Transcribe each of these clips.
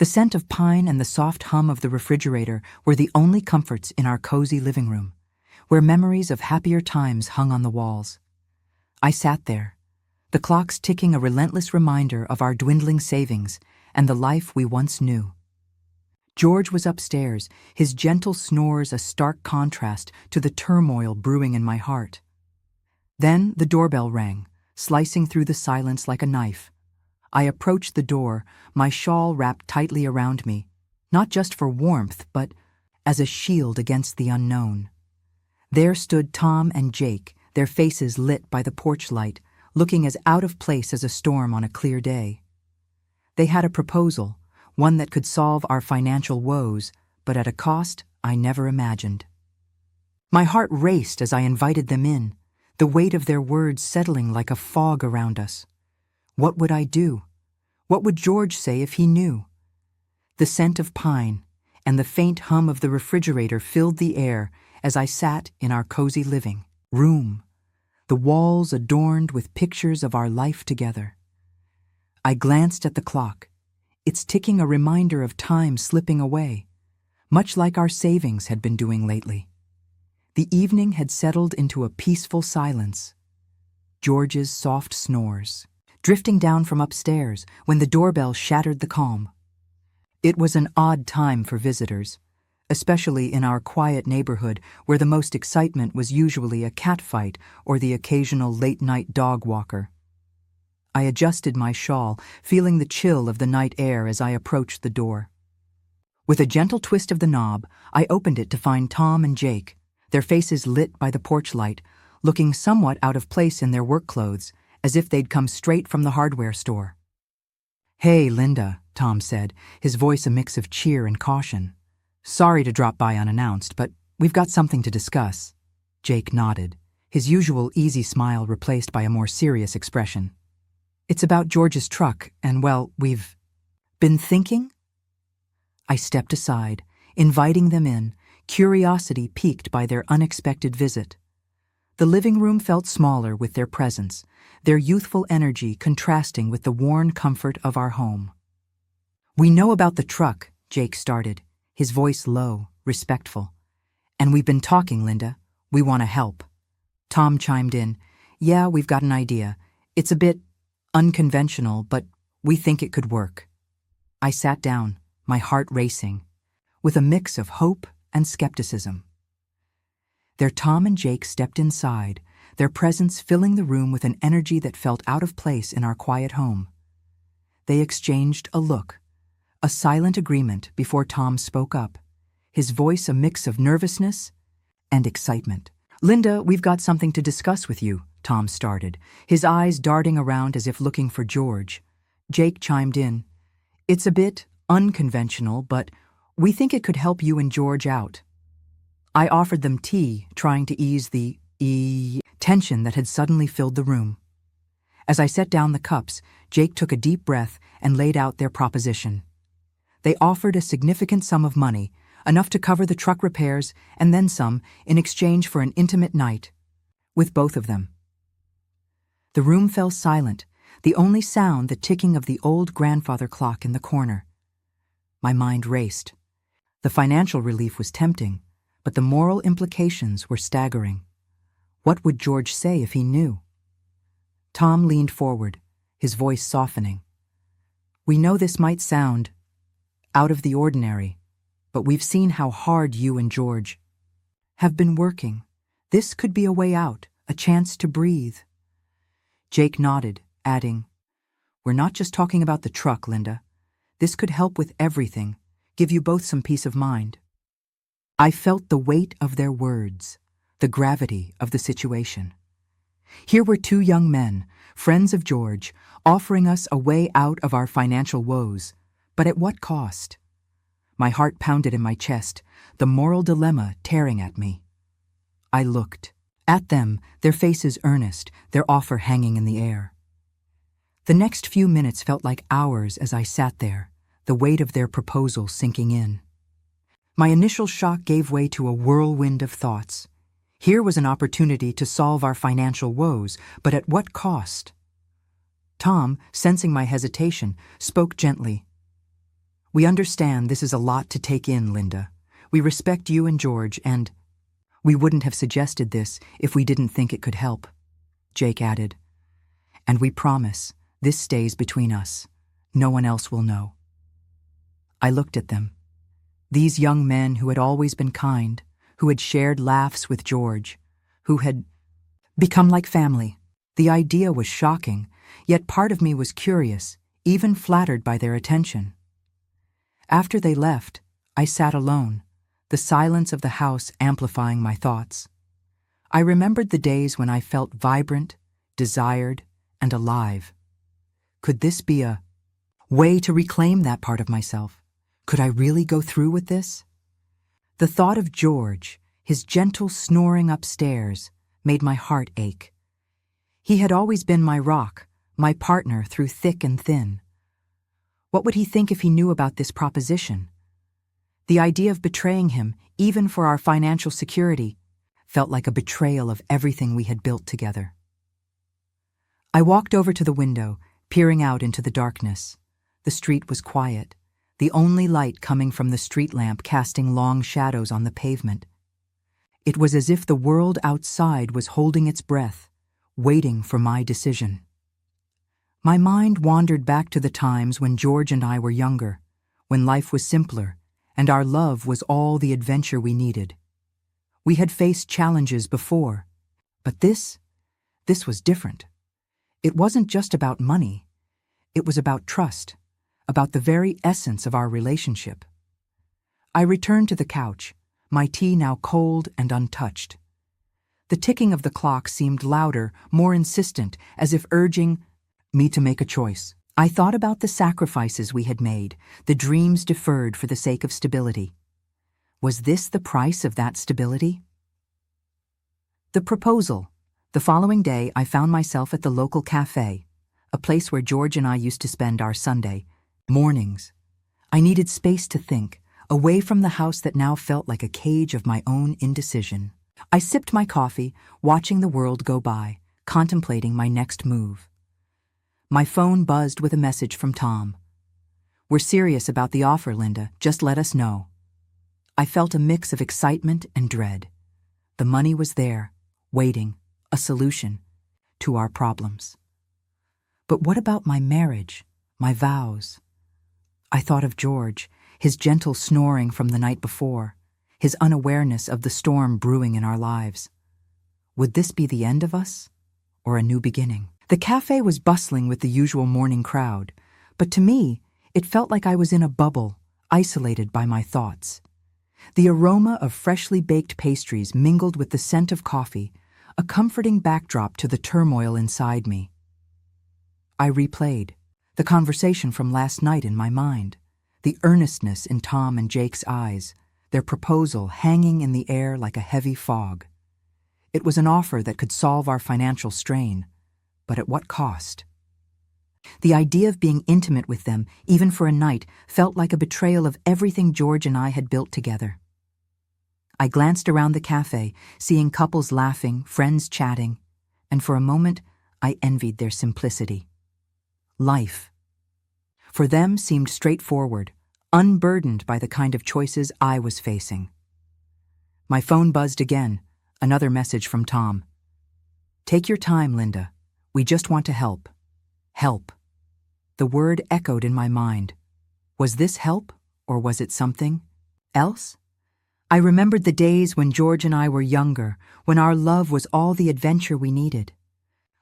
The scent of pine and the soft hum of the refrigerator were the only comforts in our cozy living room, where memories of happier times hung on the walls. I sat there, the clocks ticking a relentless reminder of our dwindling savings and the life we once knew. George was upstairs, his gentle snores a stark contrast to the turmoil brewing in my heart. Then the doorbell rang, slicing through the silence like a knife. I approached the door, my shawl wrapped tightly around me, not just for warmth, but as a shield against the unknown. There stood Tom and Jake, their faces lit by the porch light, looking as out of place as a storm on a clear day. They had a proposal, one that could solve our financial woes, but at a cost I never imagined. My heart raced as I invited them in, the weight of their words settling like a fog around us. What would I do? What would George say if he knew? The scent of pine and the faint hum of the refrigerator filled the air as I sat in our cozy living room, the walls adorned with pictures of our life together. I glanced at the clock. It's ticking, a reminder of time slipping away, much like our savings had been doing lately. The evening had settled into a peaceful silence. George's soft snores, drifting down from upstairs when the doorbell shattered the calm. It was an odd time for visitors, especially in our quiet neighborhood where the most excitement was usually a cat fight or the occasional late-night dog walker. I adjusted my shawl, feeling the chill of the night air as I approached the door. With a gentle twist of the knob, I opened it to find Tom and Jake, their faces lit by the porch light, looking somewhat out of place in their work clothes, as if they'd come straight from the hardware store. "Hey, Linda," Tom said, his voice a mix of cheer and caution. "Sorry to drop by unannounced, but we've got something to discuss." Jake nodded, his usual easy smile replaced by a more serious expression. "It's about George's truck, and well, we've been thinking." I stepped aside, inviting them in, curiosity piqued by their unexpected visit. The living room felt smaller with their presence, their youthful energy contrasting with the worn comfort of our home. "We know about the truck," Jake started, his voice low, respectful. "And we've been talking, Linda. We want to help." Tom chimed in, "Yeah, we've got an idea. It's a bit unconventional, but we think it could work." I sat down, my heart racing, with a mix of hope and skepticism. There Tom and Jake stepped inside, their presence filling the room with an energy that felt out of place in our quiet home. They exchanged a look, a silent agreement before Tom spoke up, his voice a mix of nervousness and excitement. "Linda, we've got something to discuss with you," Tom started, his eyes darting around as if looking for George. Jake chimed in, "It's a bit unconventional, but we think it could help you and George out." I offered them tea, trying to ease the tension that had suddenly filled the room. As I set down the cups, Jake took a deep breath and laid out their proposition. They offered a significant sum of money, enough to cover the truck repairs and then some, in exchange for an intimate night with both of them. The room fell silent, the only sound the ticking of the old grandfather clock in the corner. My mind raced. The financial relief was tempting, but the moral implications were staggering. What would George say if he knew? Tom leaned forward, his voice softening. "We know this might sound out of the ordinary, but we've seen how hard you and George have been working. This could be a way out, a chance to breathe." Jake nodded, adding, "We're not just talking about the truck, Linda. This could help with everything, give you both some peace of mind." I felt the weight of their words, the gravity of the situation. Here were two young men, friends of George, offering us a way out of our financial woes, but at what cost? My heart pounded in my chest, the moral dilemma tearing at me. I looked at them, their faces earnest, their offer hanging in the air. The next few minutes felt like hours as I sat there, the weight of their proposal sinking in. My initial shock gave way to a whirlwind of thoughts. Here was an opportunity to solve our financial woes, but at what cost? Tom, sensing my hesitation, spoke gently. We understand this is a lot to take in, Linda. We respect you and George, and we wouldn't have suggested this if we didn't think it could help, Jake added. And we promise this stays between us. No one else will know. I looked at them. These young men who had always been kind, who had shared laughs with George, who had become like family. The idea was shocking, yet part of me was curious, even flattered by their attention. After they left, I sat alone, the silence of the house amplifying my thoughts. I remembered the days when I felt vibrant, desired, and alive. Could this be a way to reclaim that part of myself? Could I really go through with this? The thought of George, his gentle snoring upstairs, made my heart ache. He had always been my rock, my partner through thick and thin. What would he think if he knew about this proposition? The idea of betraying him, even for our financial security, felt like a betrayal of everything we had built together. I walked over to the window, peering out into the darkness. The street was quiet, the only light coming from the street lamp casting long shadows on the pavement. It was as if the world outside was holding its breath, waiting for my decision. My mind wandered back to the times when George and I were younger, when life was simpler, and our love was all the adventure we needed. We had faced challenges before, but this was different. It wasn't just about money. It was about trust, about the very essence of our relationship. I returned to the couch, my tea now cold and untouched. The ticking of the clock seemed louder, more insistent, as if urging me to make a choice. I thought about the sacrifices we had made, the dreams deferred for the sake of stability. Was this the price of that stability? The proposal. The following day, I found myself at the local cafe, a place where George and I used to spend our Sunday mornings. I needed space to think, away from the house that now felt like a cage of my own indecision. I sipped my coffee, watching the world go by, contemplating my next move. My phone buzzed with a message from Tom. "We're serious about the offer, Linda. Just let us know." I felt a mix of excitement and dread. The money was there, waiting, a solution to our problems. But what about my marriage, my vows? I thought of George, his gentle snoring from the night before, his unawareness of the storm brewing in our lives. Would this be the end of us, or a new beginning? The cafe was bustling with the usual morning crowd, but to me, it felt like I was in a bubble, isolated by my thoughts. The aroma of freshly baked pastries mingled with the scent of coffee, a comforting backdrop to the turmoil inside me. I replayed the conversation from last night in my mind, the earnestness in Tom and Jake's eyes, their proposal hanging in the air like a heavy fog. It was an offer that could solve our financial strain, but at what cost? The idea of being intimate with them, even for a night, felt like a betrayal of everything George and I had built together. I glanced around the cafe, seeing couples laughing, friends chatting, and for a moment I envied their simplicity. Life, for them, seemed straightforward, unburdened by the kind of choices I was facing. My phone buzzed again, another message from Tom. "Take your time, Linda. We just want to help." Help. The word echoed in my mind. Was this help, or was it something else? I remembered the days when George and I were younger, when our love was all the adventure we needed.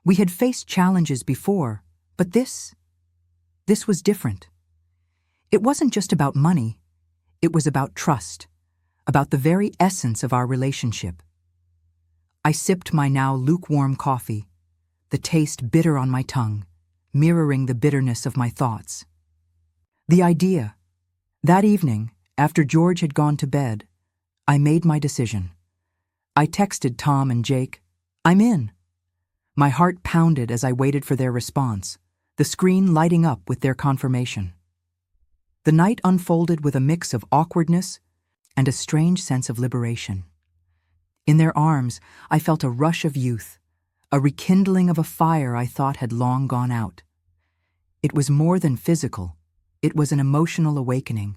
We had faced challenges before, but this was different. It wasn't just about money. It was about trust, about the very essence of our relationship. I sipped my now lukewarm coffee, the taste bitter on my tongue, mirroring the bitterness of my thoughts. The idea. That evening, after George had gone to bed, I made my decision. I texted Tom and Jake, "I'm in." My heart pounded as I waited for their response, the screen lighting up with their confirmation. The night unfolded with a mix of awkwardness and a strange sense of liberation. In their arms, I felt a rush of youth, a rekindling of a fire I thought had long gone out. It was more than physical. It was an emotional awakening,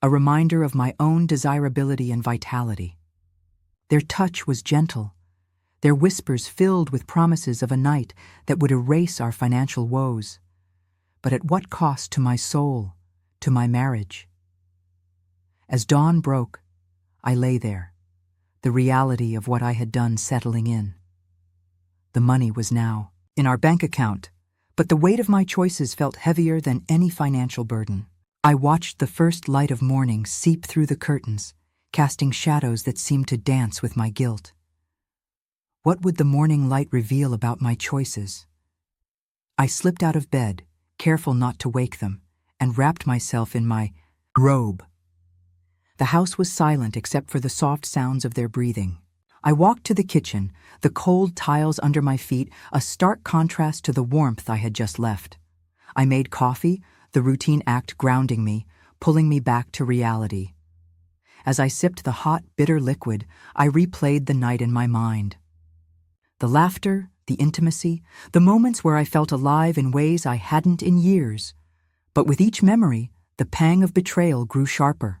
a reminder of my own desirability and vitality. Their touch was gentle, their whispers filled with promises of a night that would erase our financial woes. But at what cost to my soul, to my marriage? As dawn broke, I lay there, the reality of what I had done settling in. The money was now in our bank account, but the weight of my choices felt heavier than any financial burden. I watched the first light of morning seep through the curtains, casting shadows that seemed to dance with my guilt. What would the morning light reveal about my choices? I slipped out of bed, careful not to wake them, and wrapped myself in my robe. The house was silent except for the soft sounds of their breathing. I walked to the kitchen, the cold tiles under my feet a stark contrast to the warmth I had just left. I made coffee, the routine act grounding me, pulling me back to reality. As I sipped the hot, bitter liquid, I replayed the night in my mind. The laughter, the intimacy, the moments where I felt alive in ways I hadn't in years. But with each memory, the pang of betrayal grew sharper.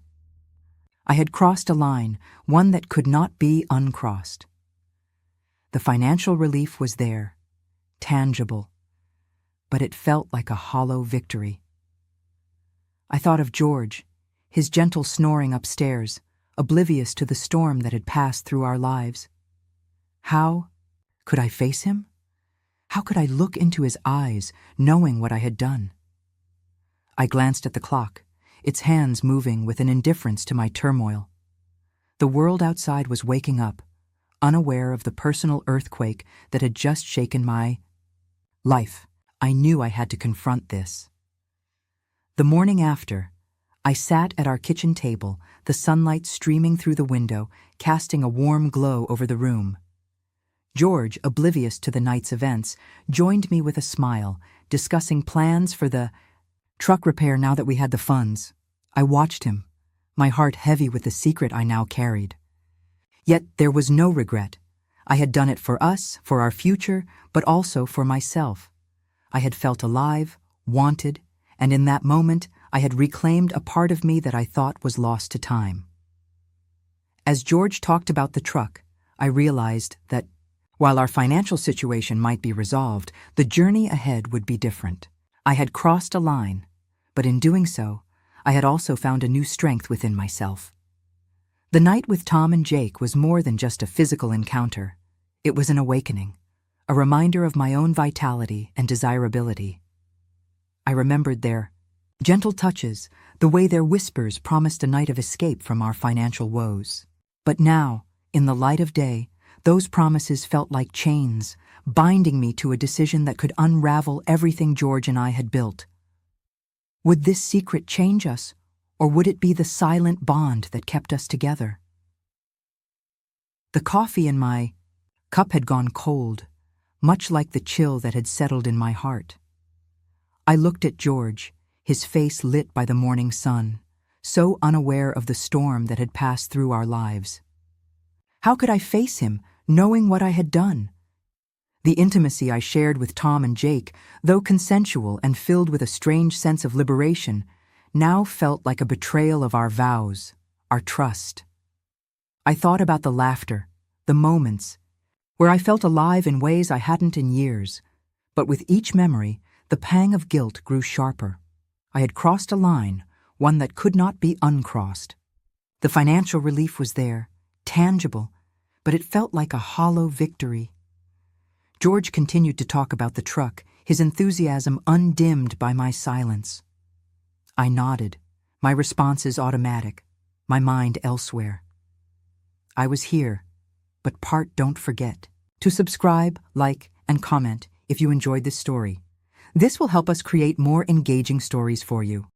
I had crossed a line, one that could not be uncrossed. The financial relief was there, tangible, but it felt like a hollow victory. I thought of George, his gentle snoring upstairs, oblivious to the storm that had passed through our lives. How could I face him? How could I look into his eyes, knowing what I had done? I glanced at the clock, its hands moving with an indifference to my turmoil. The world outside was waking up, unaware of the personal earthquake that had just shaken my life. I knew I had to confront this. The morning after, I sat at our kitchen table, the sunlight streaming through the window, casting a warm glow over the room. George, oblivious to the night's events, joined me with a smile, discussing plans for the truck repair now that we had the funds. I watched him, my heart heavy with the secret I now carried. Yet there was no regret. I had done it for us, for our future, but also for myself. I had felt alive, wanted, and in that moment I had reclaimed a part of me that I thought was lost to time. As George talked about the truck, I realized that while our financial situation might be resolved, the journey ahead would be different. I had crossed a line, but in doing so, I had also found a new strength within myself. The night with Tom and Jake was more than just a physical encounter. It was an awakening, a reminder of my own vitality and desirability. I remembered their gentle touches, the way their whispers promised a night of escape from our financial woes. But now, in the light of day, those promises felt like chains, binding me to a decision that could unravel everything George and I had built. Would this secret change us, or would it be the silent bond that kept us together? The coffee in my cup had gone cold, much like the chill that had settled in my heart. I looked at George, his face lit by the morning sun, so unaware of the storm that had passed through our lives. How could I face him, knowing what I had done? The intimacy I shared with Tom and Jake, though consensual and filled with a strange sense of liberation, now felt like a betrayal of our vows, our trust. I thought about the laughter, the moments, where I felt alive in ways I hadn't in years, but with each memory, the pang of guilt grew sharper. I had crossed a line, one that could not be uncrossed. The financial relief was there, tangible, but it felt like a hollow victory. George continued to talk about the truck, his enthusiasm undimmed by my silence. I nodded, my responses automatic, my mind elsewhere. I was here, but don't forget to subscribe, like, and comment if you enjoyed this story. This will help us create more engaging stories for you.